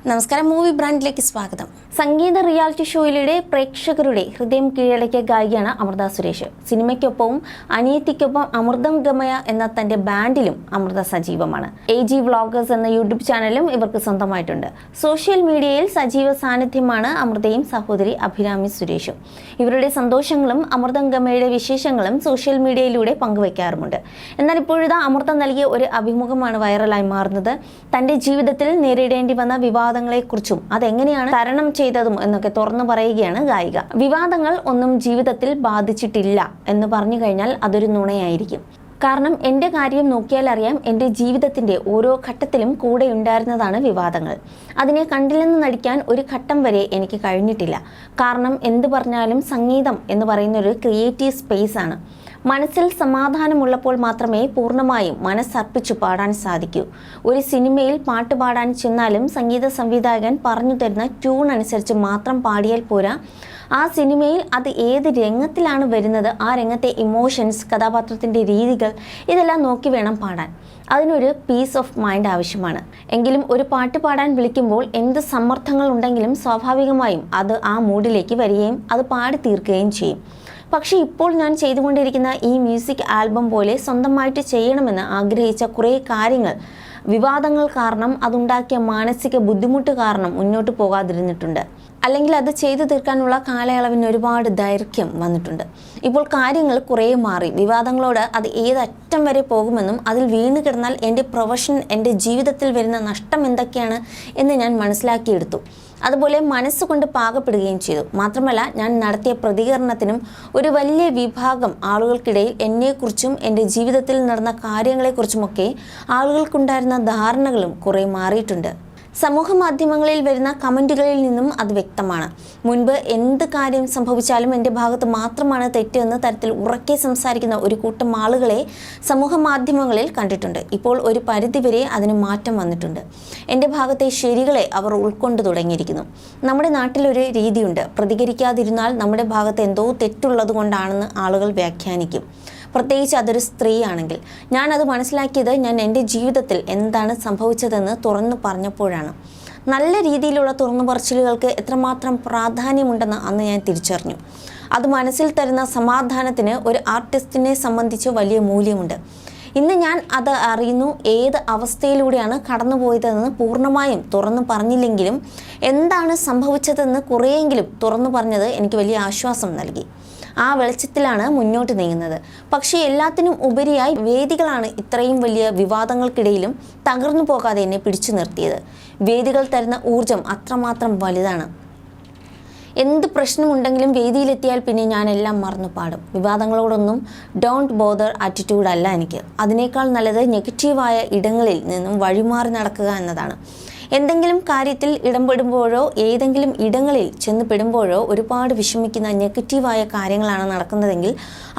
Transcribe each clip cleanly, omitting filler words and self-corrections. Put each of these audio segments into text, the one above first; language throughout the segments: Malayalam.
നമസ്കാരം, മൂവി ബ്രാൻഡിലേക്ക് സ്വാഗതം. സംഗീത റിയാലിറ്റി ഷോയിലൂടെ പ്രേക്ഷകരുടെ ഹൃദയം കീഴടക്കിയ ഗായികയാണ് അമൃത സുരേഷ്. സിനിമയ്ക്കൊപ്പവും അനിയത്തിക്കൊപ്പം അമൃതം ഗമയ എന്ന തന്റെ ബാൻഡിലും അമൃത സജീവമാണ്. AG വ്ളോഗേഴ്സ് എന്ന യൂട്യൂബ് ചാനലും ഇവർക്ക് സ്വന്തമായിട്ടുണ്ട്. സോഷ്യൽ മീഡിയയിൽ സജീവ സാന്നിധ്യമാണ് അമൃതയും സഹോദരി അഭിരാമി സുരേഷും. ഇവരുടെ സന്തോഷങ്ങളും അമൃതം ഗമയുടെ വിശേഷങ്ങളും സോഷ്യൽ മീഡിയയിലൂടെ പങ്കുവയ്ക്കാറുമുണ്ട്. എന്നാൽ ഇപ്പോഴിതാ അമൃത നൽകിയ ഒരു അഭിമുഖമാണ് വൈറലായി മാറുന്നത്. തന്റെ ജീവിതത്തിൽ നേരിടേണ്ടി വന്ന വിവാദങ്ങളെക്കുറിച്ചും അതെങ്ങനെയാണ് തരണം ചെയ്തതും എന്നൊക്കെ തുറന്നു പറയുകയാണ് ഗായിക. വിവാദങ്ങൾ ഒന്നും ജീവിതത്തിൽ ബാധിച്ചിട്ടില്ല എന്ന് പറഞ്ഞു കഴിഞ്ഞാൽ അതൊരു നുണയായിരിക്കും. കാരണം എൻ്റെ കാര്യം നോക്കിയാൽ അറിയാം, എൻ്റെ ജീവിതത്തിൻ്റെ ഓരോ ഘട്ടത്തിലും കൂടെ ഉണ്ടായിരുന്നതാണ് വിവാദങ്ങൾ. അതിനെ കണ്ടില്ലെന്ന് നടിക്കാൻ ഒരു ഘട്ടം വരെ എനിക്ക് കഴിഞ്ഞിട്ടില്ല. കാരണം എന്ത് പറഞ്ഞാലും സംഗീതം എന്ന് പറയുന്ന ഒരു ക്രിയേറ്റീവ് സ്പേസ് ആണ്. മനസ്സിൽ സമാധാനമുള്ളപ്പോൾ മാത്രമേ പൂർണ്ണമായും മനസ്സർപ്പിച്ചു പാടാൻ സാധിക്കൂ. ഒരു സിനിമയിൽ പാട്ട് പാടാൻ ചെന്നാലും സംഗീത സംവിധായകൻ പറഞ്ഞു തരുന്ന ട്യൂൺ അനുസരിച്ച് മാത്രം പാടിയാൽ പോരാ. ആ സിനിമയിൽ അത് ഏത് രംഗത്തിലാണ് വരുന്നത്, ആ രംഗത്തെ ഇമോഷൻസ്, കഥാപാത്രത്തിൻ്റെ രീതികൾ, ഇതെല്ലാം നോക്കി വേണം പാടാൻ. അതിനൊരു പീസ് ഓഫ് മൈൻഡ് ആവശ്യമാണ്. എങ്കിലും ഒരു പാട്ട് പാടാൻ വിളിക്കുമ്പോൾ എന്ത് സമ്മർദ്ദങ്ങൾ ഉണ്ടെങ്കിലും സ്വാഭാവികമായും അത് ആ മൂഡിലേക്ക് വരികയും അത് പാടി തീർക്കുകയും ചെയ്യും. പക്ഷേ ഇപ്പോൾ ഞാൻ ചെയ്തുകൊണ്ടിരിക്കുന്ന ഈ മ്യൂസിക് ആൽബം പോലെ സ്വന്തമായിട്ട് ചെയ്യണമെന്ന് ആഗ്രഹിച്ച കുറേ കാര്യങ്ങൾ വിവാദങ്ങൾ കാരണം, അതുണ്ടാക്കിയ മാനസിക ബുദ്ധിമുട്ട് കാരണം മുന്നോട്ട് പോകാതിരുന്നിട്ടുണ്ട്. അല്ലെങ്കിൽ അത് ചെയ്തു തീർക്കാനുള്ള കാലയളവിന് ഒരുപാട് ദൈർഘ്യം വന്നിട്ടുണ്ട്. ഇപ്പോൾ കാര്യങ്ങൾ കുറേ മാറി. വിവാദങ്ങളോട് അത് ഏതറ്റം വരെ പോകുമെന്നും അതിൽ വീണ് കിടന്നാൽ എൻ്റെ പ്രൊഫഷൻ, എൻ്റെ ജീവിതത്തിൽ വരുന്ന നഷ്ടം എന്തൊക്കെയാണ് എന്ന് ഞാൻ മനസ്സിലാക്കിയെടുത്തു. അതുപോലെ മനസ്സുകൊണ്ട് പാകപ്പെടുകയും ചെയ്തു. മാത്രമല്ല, ഞാൻ നടത്തിയ പ്രതികരണത്തിനും ഒരു വലിയ വിഭാഗം ആളുകൾക്കിടയിൽ എന്നെക്കുറിച്ചും എൻ്റെ ജീവിതത്തിൽ നടന്ന കാര്യങ്ങളെക്കുറിച്ചുമൊക്കെ ആളുകൾക്കുണ്ടായിരുന്ന ധാരണകളും കുറേ മാറിയിട്ടുണ്ട്. സമൂഹ മാധ്യമങ്ങളിൽ വരുന്ന കമൻറ്റുകളിൽ നിന്നും അത് വ്യക്തമാണ്. മുൻപ് എന്ത് കാര്യം സംഭവിച്ചാലും എൻ്റെ ഭാഗത്ത് മാത്രമാണ് തെറ്റ് എന്ന തരത്തിൽ ഉറക്കെ സംസാരിക്കുന്ന ഒരു കൂട്ടം ആളുകളെ സമൂഹ മാധ്യമങ്ങളിൽ കണ്ടിട്ടുണ്ട്. ഇപ്പോൾ ഒരു പരിധിവരെ അതിന് മാറ്റം വന്നിട്ടുണ്ട്. എൻ്റെ ഭാഗത്തെ ശരികളെ അവർ ഉൾക്കൊണ്ടു തുടങ്ങിയിരിക്കുന്നു. നമ്മുടെ നാട്ടിലൊരു രീതിയുണ്ട്, പ്രതികരിക്കാതിരുന്നാൽ നമ്മുടെ ഭാഗത്ത് എന്തോ തെറ്റുള്ളത് കൊണ്ടാണെന്ന് ആളുകൾ വ്യാഖ്യാനിക്കും. പ്രത്യേകിച്ച് അതൊരു സ്ത്രീയാണെങ്കിൽ. ഞാനത് മനസ്സിലാക്കിയത് ഞാൻ എൻ്റെ ജീവിതത്തിൽ എന്താണ് സംഭവിച്ചതെന്ന് തുറന്നു പറഞ്ഞപ്പോഴാണ്. നല്ല രീതിയിലുള്ള തുറന്നു പറച്ചിലുകൾക്ക് എത്രമാത്രം പ്രാധാന്യമുണ്ടെന്ന് അന്ന് ഞാൻ തിരിച്ചറിഞ്ഞു. അത് മനസ്സിൽ തരുന്ന സമാധാനത്തിന് ഒരു ആർട്ടിസ്റ്റിനെ സംബന്ധിച്ച് വലിയ മൂല്യമുണ്ട്. ഇന്ന് ഞാൻ അത് അറിയുന്നു. ഏത് അവസ്ഥയിലൂടെയാണ് കടന്നുപോയതെന്ന് പൂർണ്ണമായും തുറന്നു പറഞ്ഞില്ലെങ്കിലും എന്താണ് സംഭവിച്ചതെന്ന് കുറേയെങ്കിലും തുറന്നു പറഞ്ഞത് എനിക്ക് വലിയ ആശ്വാസം നൽകി. ആ വെളിച്ചത്തിലാണ് മുന്നോട്ട് നീങ്ങുന്നത്. പക്ഷേ എല്ലാത്തിനും ഉപരിയായി വേദികളാണ് ഇത്രയും വലിയ വിവാദങ്ങൾക്കിടയിലും തകർന്നു പോകാതെ എന്നെ പിടിച്ചു നിർത്തിയത്. വേദികൾ തരുന്ന ഊർജം അത്രമാത്രം വലുതാണ്. എന്ത് പ്രശ്നമുണ്ടെങ്കിലും വേദിയിലെത്തിയാൽ പിന്നെ ഞാനെല്ലാം മറന്നു പാടും. വിവാദങ്ങളോടൊന്നും ഡോണ്ട് ബോദർ ആറ്റിറ്റ്യൂഡല്ല എനിക്ക്. അതിനേക്കാൾ നല്ലത് നെഗറ്റീവായ ഇടങ്ങളിൽ നിന്നും വഴിമാറി നടക്കുക എന്നതാണ്. എന്തെങ്കിലും കാര്യത്തിൽ ഇടപെടുമ്പോഴോ ഏതെങ്കിലും ഇടങ്ങളിൽ ചെന്ന് പെടുമ്പോഴോ ഒരുപാട് വിഷമിക്കുന്ന നെഗറ്റീവായ കാര്യങ്ങളാണ് നടക്കുന്നതെങ്കിൽ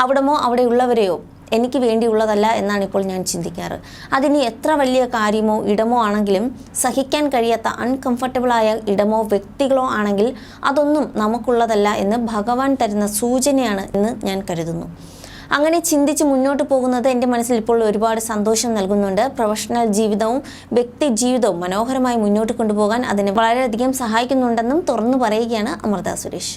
അവിടമോ അവിടെയുള്ളവരെയോ എനിക്ക് വേണ്ടിയുള്ളതല്ല എന്നാണ് ഇപ്പോൾ ഞാൻ ചിന്തിക്കാറ്. അതിന് എത്ര വലിയ കാര്യമോ ഇടമോ ആണെങ്കിലും സഹിക്കാൻ കഴിയാത്ത അൺകംഫർട്ടബിളായ ഇടമോ വ്യക്തികളോ ആണെങ്കിൽ അതൊന്നും നമുക്കുള്ളതല്ല എന്ന് ഭഗവാൻ തരുന്ന സൂചനയാണ് എന്ന് ഞാൻ കരുതുന്നു. അങ്ങനെ ചിന്തിച്ച് മുന്നോട്ട് പോകുന്നത് എൻ്റെ മനസ്സിൽ ഇപ്പോൾ ഒരുപാട് സന്തോഷം നൽകുന്നുണ്ട്. പ്രൊഫഷണൽ ജീവിതവും വ്യക്തി ജീവിതവും മനോഹരമായി മുന്നോട്ട് കൊണ്ടുപോകാൻ അതിന് വളരെയധികം സഹായിക്കുന്നുണ്ടെന്നും തുറന്നു പറയുകയാണ് അമൃത സുരേഷ്.